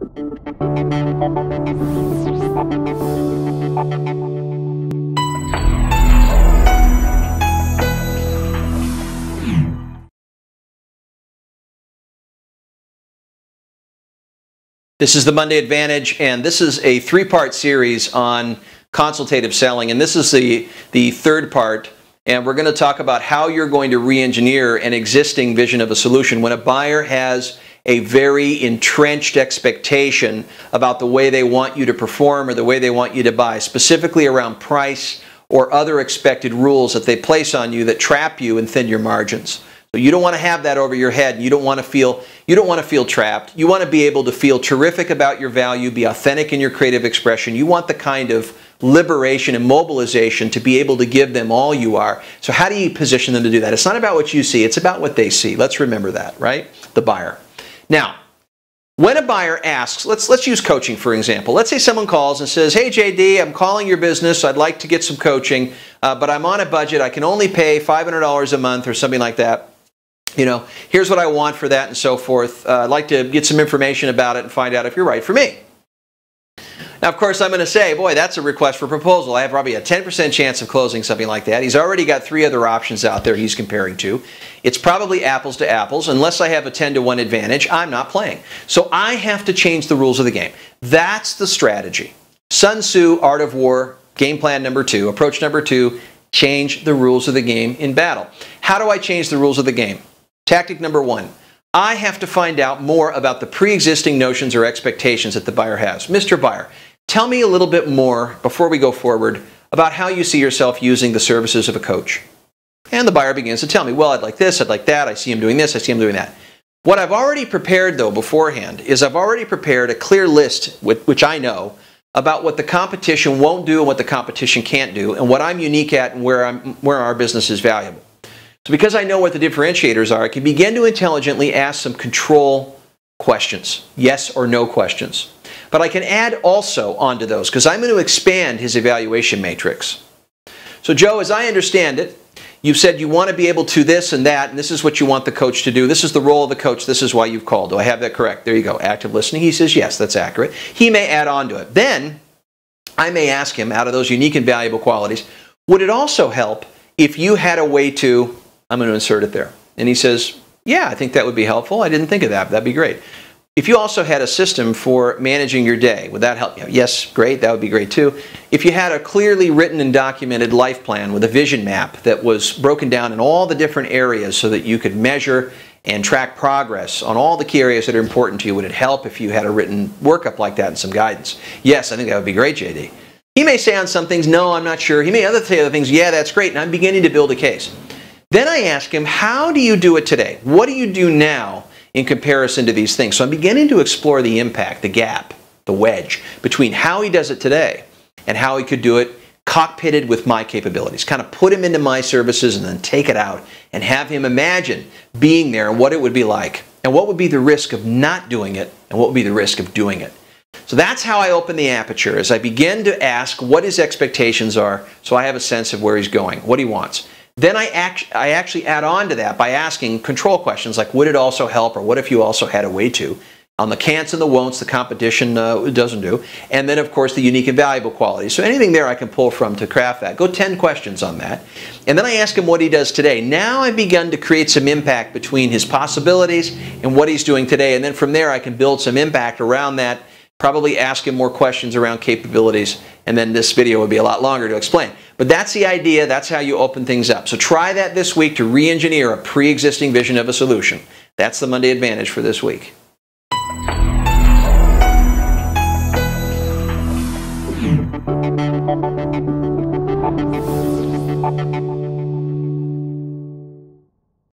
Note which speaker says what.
Speaker 1: This is the Monday Advantage, and this is a three-part series on consultative selling, and this is the third part, and we're going to talk about how you're going to re-engineer an existing vision of a solution when a buyer has a very entrenched expectation about the way they want you to perform or the way they want you to buy, specifically around price or other expected rules that they place on you that trap you and thin your margins. So you don't want to have that over your head, and you don't want to feel trapped. You want to be able to feel terrific about your value, be authentic in your creative expression. You want the kind of liberation and mobilization to be able to give them all you are. So how do you position them to do that? It's not about what you see, it's about what they see. Let's remember that, right? The buyer. Now, when a buyer asks, let's use coaching for example. Let's say someone calls and says, "Hey JD, I'm calling your business. I'd like to get some coaching, but I'm on a budget. I can only pay $500 a month," or something like that. You know, here's what I want for that and so forth. I'd like to get some information about it and find out if you're right for me. Now, of course, I'm going to say, boy, that's a request for proposal. I have probably a 10% chance of closing something like that. He's already got 3 other options out there he's comparing to. It's probably apples to apples. Unless I have a 10-to-1 advantage, I'm not playing. So I have to change the rules of the game. That's the strategy. Sun Tzu, Art of War, game plan number 2, approach number 2, change the rules of the game in battle. How do I change the rules of the game? Tactic number 1, I have to find out more about the pre-existing notions or expectations that the buyer has. Mr. Buyer, tell me a little bit more before we go forward about how you see yourself using the services of a coach. And the buyer begins to tell me, well, I'd like this, I'd like that, I see him doing this, I see him doing that. What I've already prepared though beforehand is I've already prepared a clear list, which I know, about what the competition won't do and what the competition can't do, and what I'm unique at and where our business is valuable. So because I know what the differentiators are, I can begin to intelligently ask some control questions, yes or no questions. But I can add also onto those, because I'm going to expand his evaluation matrix. So Joe, as I understand it, you've said you want to be able to this and that, and this is what you want the coach to do. This is the role of the coach. This is why you've called. Do I have that correct? There you go. Active listening. He says, yes, that's accurate. He may add on to it. Then I may ask him, out of those unique and valuable qualities, would it also help if you had a way to, I'm going to insert it there. And he says, yeah, I think that would be helpful. I didn't think of that. That'd be great. If you also had a system for managing your day, would that help you? Yes, great. That would be great too. If you had a clearly written and documented life plan with a vision map that was broken down in all the different areas so that you could measure and track progress on all the key areas that are important to you, would it help if you had a written workup like that and some guidance? Yes, I think that would be great, JD. He may say on some things, no, I'm not sure. He may say other things, yeah, that's great. And I'm beginning to build a case. Then I ask him, how do you do it today? What do you do now in comparison to these things? So I'm beginning to explore the impact, the gap, the wedge between how he does it today and how he could do it cockpitted with my capabilities. Kind of put him into my services and then take it out and have him imagine being there and what it would be like and what would be the risk of not doing it and what would be the risk of doing it. So that's how I open the aperture, as I begin to ask what his expectations are so I have a sense of where he's going, what he wants. Then I actually add on to that by asking control questions like, would it also help, or what if you also had a way to? On the can'ts and the won'ts, the competition doesn't do. And then, of course, the unique and valuable qualities. So anything there I can pull from to craft that. Go 10 questions on that. And then I ask him what he does today. Now I've begun to create some impact between his possibilities and what he's doing today. And then from there I can build some impact around that, probably ask him more questions around capabilities, and then this video would be a lot longer to explain. But that's the idea. That's how you open things up. So try that this week to re-engineer a pre-existing vision of a solution. That's the Monday Advantage for this week.